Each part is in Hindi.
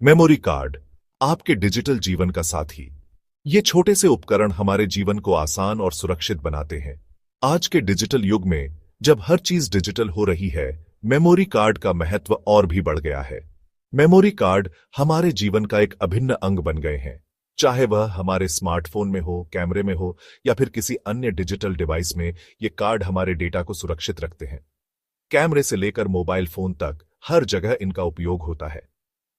मेमोरी कार्ड, आपके डिजिटल जीवन का साथी। ये छोटे से उपकरण हमारे जीवन को आसान और सुरक्षित बनाते हैं। आज के डिजिटल युग में जब हर चीज डिजिटल हो रही है, मेमोरी कार्ड का महत्व और भी बढ़ गया है। मेमोरी कार्ड हमारे जीवन का एक अभिन्न अंग बन गए हैं। चाहे वह हमारे स्मार्टफोन में हो, कैमरे में हो या फिर किसी अन्य डिजिटल डिवाइस में, ये कार्ड हमारे डेटा को सुरक्षित रखते हैं। कैमरे से लेकर मोबाइल फोन तक हर जगह इनका उपयोग होता है।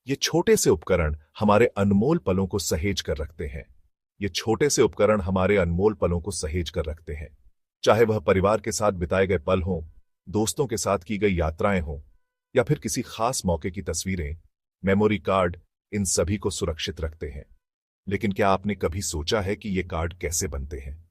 ये छोटे से उपकरण हमारे अनमोल पलों को सहेज कर रखते हैं। ये छोटे से उपकरण हमारे अनमोल पलों को सहेज कर रखते हैं। चाहे वह परिवार के साथ बिताए गए पल हों, दोस्तों के साथ की गई यात्राएं हों या फिर किसी खास मौके की तस्वीरें, मेमोरी कार्ड इन सभी को सुरक्षित रखते हैं। लेकिन क्या आपने कभी सोचा है कि ये कार्ड कैसे बनते हैं?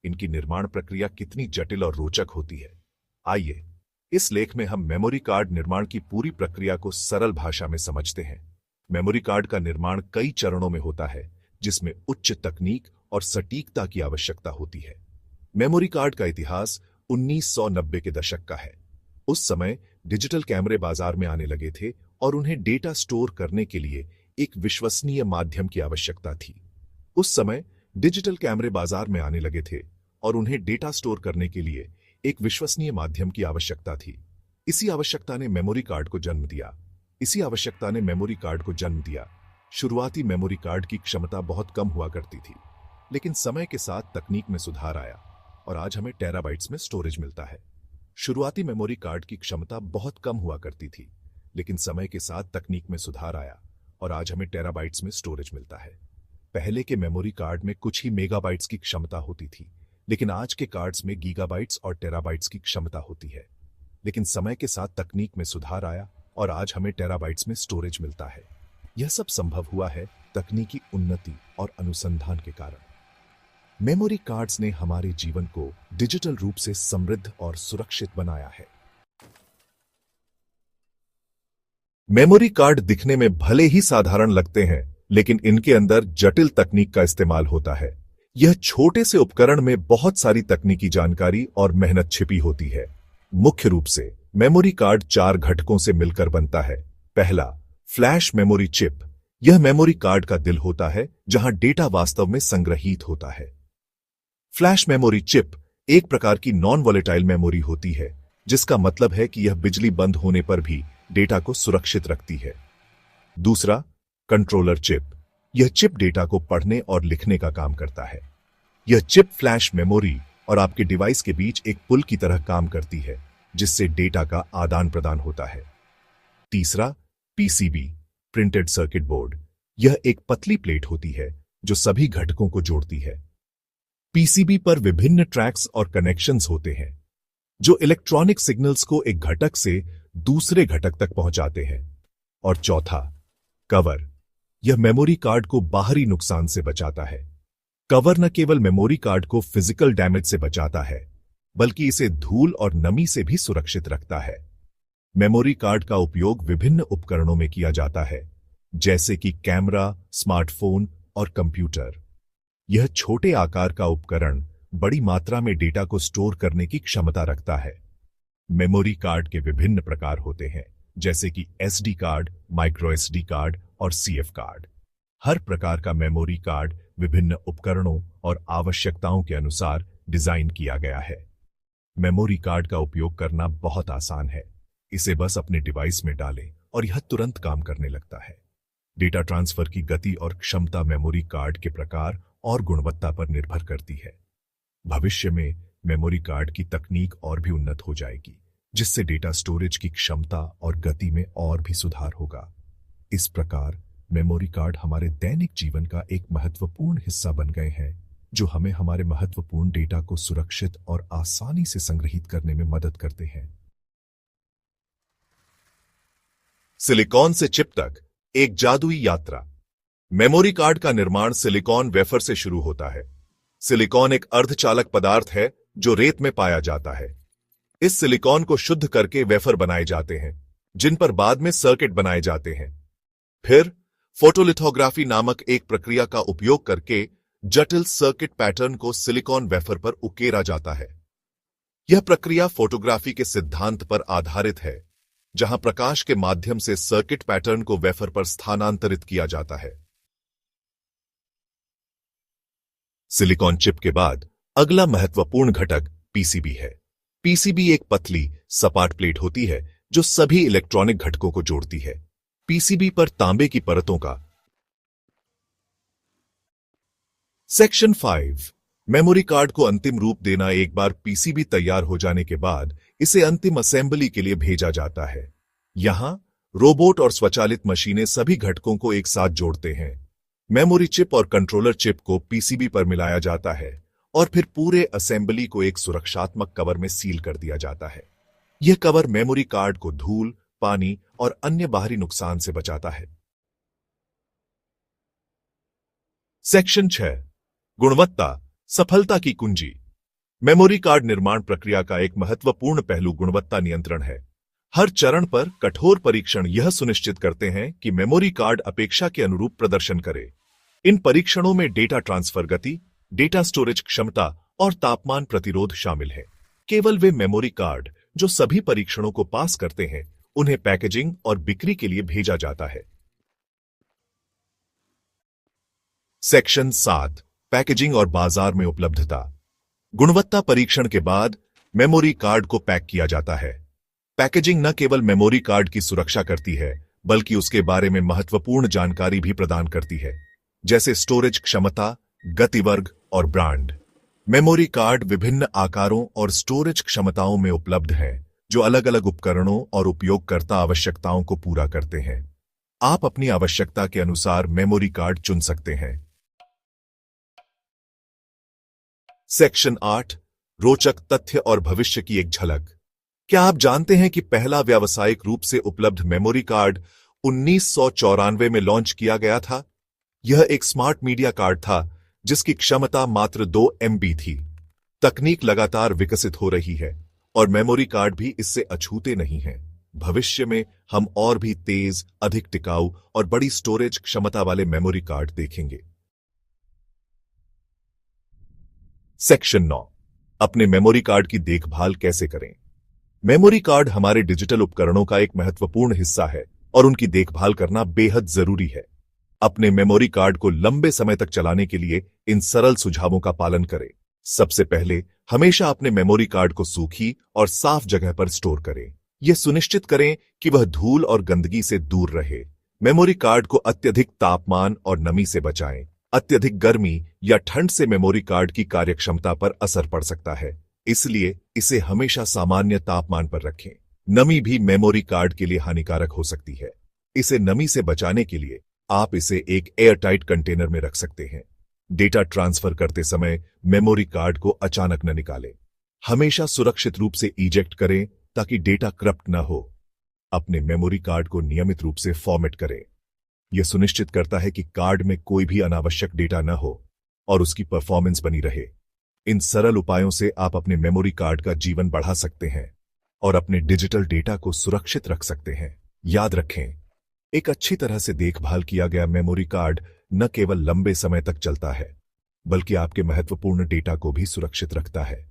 इनकी निर्माण प्रक्रिया कितनी जटिल और रोचक होती है? आइए इस लेख में हम मेमोरी कार्ड निर्माण की पूरी प्रक्रिया को सरल भाषा में समझते हैं। मेमोरी कार्ड का निर्माण कई चरणों में होता है, जिसमें उच्च तकनीक और सटीकता की आवश्यकता होती है। मेमोरी कार्ड का इतिहास 1990 के दशक का है। उस समय डिजिटल कैमरे बाजार में आने लगे थे और उन्हें डेटा स्टोर करने के लिए एक विश्वसनीय माध्यम की आवश्यकता थी। उस समय डिजिटल कैमरे बाजार में आने लगे थे और उन्हें डेटा स्टोर करने के लिए एक विश्वसनीय माध्यम की आवश्यकता थी। इसी आवश्यकता ने मेमोरी कार्ड को जन्म दिया। शुरुआती मेमोरी कार्ड की क्षमता बहुत कम हुआ करती थी, लेकिन समय के साथ तकनीक में सुधार आया और आज हमें टेराबाइट्स में स्टोरेज मिलता है। शुरुआती मेमोरी कार्ड की क्षमता बहुत कम हुआ करती थी, लेकिन समय के साथ तकनीक में सुधार आया और आज हमें टेराबाइट्स में स्टोरेज मिलता है। पहले के मेमोरी कार्ड में कुछ ही मेगाबाइट्स की क्षमता होती थी, लेकिन आज के कार्ड्स में गीगाबाइट्स और टेराबाइट्स की क्षमता होती है। लेकिन समय के साथ तकनीक में सुधार आया और आज हमें टेराबाइट्स में स्टोरेज मिलता है। यह सब संभव हुआ है तकनीकी उन्नति और अनुसंधान के कारण। मेमोरी कार्ड्स ने हमारे जीवन को डिजिटल रूप से समृद्ध और सुरक्षित बनाया है। मेमोरी कार्ड दिखने में भले ही साधारण लगते हैं, लेकिन इनके अंदर जटिल तकनीक का इस्तेमाल होता है। यह छोटे से उपकरण में बहुत सारी तकनीकी जानकारी और मेहनत छिपी होती है। मुख्य रूप से मेमोरी कार्ड 4 घटकों से मिलकर बनता है। पहला, फ्लैश मेमोरी चिप। यह मेमोरी कार्ड का दिल होता है, जहां डेटा वास्तव में संग्रहीत होता है। फ्लैश मेमोरी चिप एक प्रकार की नॉन वॉलेटाइल मेमोरी होती है, जिसका मतलब है कि यह बिजली बंद होने पर भी डेटा को सुरक्षित रखती है। दूसरा, कंट्रोलर चिप। यह चिप डेटा को पढ़ने और लिखने का काम करता है। यह चिप फ्लैश मेमोरी और आपके डिवाइस के बीच एक पुल की तरह काम करती है, जिससे डेटा का आदान प्रदान होता है। तीसरा, पीसीबी, प्रिंटेड सर्किट बोर्ड। यह एक पतली प्लेट होती है जो सभी घटकों को जोड़ती है। पीसीबी पर विभिन्न ट्रैक्स और कनेक्शंस होते हैं, जो इलेक्ट्रॉनिक सिग्नल्स को एक घटक से दूसरे घटक तक पहुंचाते हैं। और चौथा, कवर। यह मेमोरी कार्ड को बाहरी नुकसान से बचाता है। कवर न केवल मेमोरी कार्ड को फिजिकल डैमेज से बचाता है, बल्कि इसे धूल और नमी से भी सुरक्षित रखता है। मेमोरी कार्ड का उपयोग विभिन्न उपकरणों में किया जाता है, जैसे कि कैमरा, स्मार्टफोन और कंप्यूटर। यह छोटे आकार का उपकरण बड़ी मात्रा में डेटा को स्टोर करने की क्षमता रखता है। मेमोरी कार्ड के विभिन्न प्रकार होते हैं, जैसे कि SD card, micro SD card और सीएफ कार्ड। हर प्रकार का मेमोरी कार्ड विभिन्न उपकरणों और आवश्यकताओं के अनुसार डिजाइन किया गया है। मेमोरी कार्ड का उपयोग करना बहुत आसान है। इसे बस अपने डिवाइस में डालें और यह तुरंत काम करने लगता है। डेटा ट्रांसफर की गति और क्षमता मेमोरी कार्ड के प्रकार और गुणवत्ता पर निर्भर करती है। भविष्य में मेमोरी कार्ड की तकनीक और भी उन्नत हो जाएगी, जिससे डेटा स्टोरेज की क्षमता और गति में और भी सुधार होगा। इस प्रकार मेमोरी कार्ड हमारे दैनिक जीवन का एक महत्वपूर्ण हिस्सा बन गए हैं, जो हमें हमारे महत्वपूर्ण डेटा को सुरक्षित और आसानी से संग्रहित करने में मदद करते हैं। सिलिकॉन से चिप तक एक जादुई यात्रा। मेमोरी कार्ड का निर्माण सिलिकॉन वेफर से शुरू होता है। सिलिकॉन एक अर्धचालक पदार्थ है जो रेत में पाया जाता है। इस सिलिकॉन को शुद्ध करके वेफर बनाए जाते हैं, जिन पर बाद में सर्किट बनाए जाते हैं। फिर फोटोलिथोग्राफी नामक एक प्रक्रिया का उपयोग करके जटिल सर्किट पैटर्न को सिलिकॉन वेफर पर उकेरा जाता है। यह प्रक्रिया फोटोग्राफी के सिद्धांत पर आधारित है, जहां प्रकाश के माध्यम से सर्किट पैटर्न को वेफर पर स्थानांतरित किया जाता है। सिलिकॉन चिप के बाद अगला महत्वपूर्ण घटक पीसीबी है। पीसीबी एक पतली, सपाट प्लेट होती है जो सभी इलेक्ट्रॉनिक घटकों को जोड़ती है। पीसीबी पर तांबे की परतों का सेक्शन 5 मेमोरी कार्ड को अंतिम रूप देना। एक बार पीसीबी तैयार हो जाने के बाद इसे अंतिम असेंबली के लिए भेजा जाता है। यहां रोबोट और स्वचालित मशीनें सभी घटकों को एक साथ जोड़ते हैं। मेमोरी चिप और कंट्रोलर चिप को पीसीबी पर मिलाया जाता है और फिर पूरे असेंबली को एक सुरक्षात्मक कवर में सील कर दिया जाता है। यह कवर मेमोरी कार्ड को धूल, पानी और अन्य बाहरी नुकसान से बचाता है। सेक्शन 6 गुणवत्ता, सफलता की कुंजी। मेमोरी कार्ड निर्माण प्रक्रिया का एक महत्वपूर्ण पहलू गुणवत्ता नियंत्रण है। हर चरण पर कठोर परीक्षण यह सुनिश्चित करते हैं कि मेमोरी कार्ड अपेक्षा के अनुरूप प्रदर्शन करे। इन परीक्षणों में डेटा ट्रांसफर गति, डेटा स्टोरेज क्षमता और तापमान प्रतिरोध शामिल है। केवल वे मेमोरी कार्ड जो सभी परीक्षणों को पास करते हैं, उन्हें पैकेजिंग और बिक्री के लिए भेजा जाता है। सेक्शन 7 पैकेजिंग और बाजार में उपलब्धता। गुणवत्ता परीक्षण के बाद मेमोरी कार्ड को पैक किया जाता है। पैकेजिंग न केवल मेमोरी कार्ड की सुरक्षा करती है, बल्कि उसके बारे में महत्वपूर्ण जानकारी भी प्रदान करती है, जैसे स्टोरेज क्षमता, गतिवर्ग और ब्रांड। मेमोरी कार्ड विभिन्न आकारों और स्टोरेज क्षमताओं में उपलब्ध है, जो अलग अलग उपकरणों और उपयोगकर्ता आवश्यकताओं को पूरा करते हैं। आप अपनी आवश्यकता के अनुसार मेमोरी कार्ड चुन सकते हैं। सेक्शन 8 रोचक तथ्य और भविष्य की एक झलक। क्या आप जानते हैं कि पहला व्यावसायिक रूप से उपलब्ध मेमोरी कार्ड 1994 में लॉन्च किया गया था? यह एक स्मार्ट मीडिया कार्ड था जिसकी क्षमता मात्र 2 MB थी। तकनीक लगातार विकसित हो रही है और मेमोरी कार्ड भी इससे अछूते नहीं हैं। भविष्य में हम और भी तेज, अधिक टिकाऊ और बड़ी स्टोरेज क्षमता वाले मेमोरी कार्ड देखेंगे। सेक्शन 9 अपने मेमोरी कार्ड की देखभाल कैसे करें। मेमोरी कार्ड हमारे डिजिटल उपकरणों का एक महत्वपूर्ण हिस्सा है और उनकी देखभाल करना बेहद जरूरी है। अपने मेमोरी कार्ड को लंबे समय तक चलाने के लिए इन सरल सुझावों का पालन करें। सबसे पहले हमेशा अपने मेमोरी कार्ड को सूखी और साफ जगह पर स्टोर करें। यह सुनिश्चित करें कि वह धूल और गंदगी से दूर रहे। मेमोरी कार्ड को अत्यधिक तापमान और नमी से बचाएं। अत्यधिक गर्मी या ठंड से मेमोरी कार्ड की कार्यक्षमता पर असर पड़ सकता है, इसलिए इसे हमेशा सामान्य तापमान पर रखें। नमी भी मेमोरी कार्ड के लिए हानिकारक हो सकती है। इसे नमी से बचाने के लिए आप इसे एक एयरटाइट कंटेनर में रख सकते हैं। डेटा ट्रांसफर करते समय मेमोरी कार्ड को अचानक न निकालें। हमेशा सुरक्षित रूप से इजेक्ट करें ताकि डेटा करप्ट न हो। अपने मेमोरी कार्ड को नियमित रूप से फॉर्मेट करें। यह सुनिश्चित करता है कि कार्ड में कोई भी अनावश्यक डेटा न हो और उसकी परफॉर्मेंस बनी रहे। इन सरल उपायों से आप अपने मेमोरी कार्ड का जीवन बढ़ा सकते हैं और अपने डिजिटल डेटा को सुरक्षित रख सकते हैं। याद रखें, एक अच्छी तरह से देखभाल किया गया मेमोरी कार्ड न केवल लंबे समय तक चलता है, बल्कि आपके महत्वपूर्ण डेटा को भी सुरक्षित रखता है।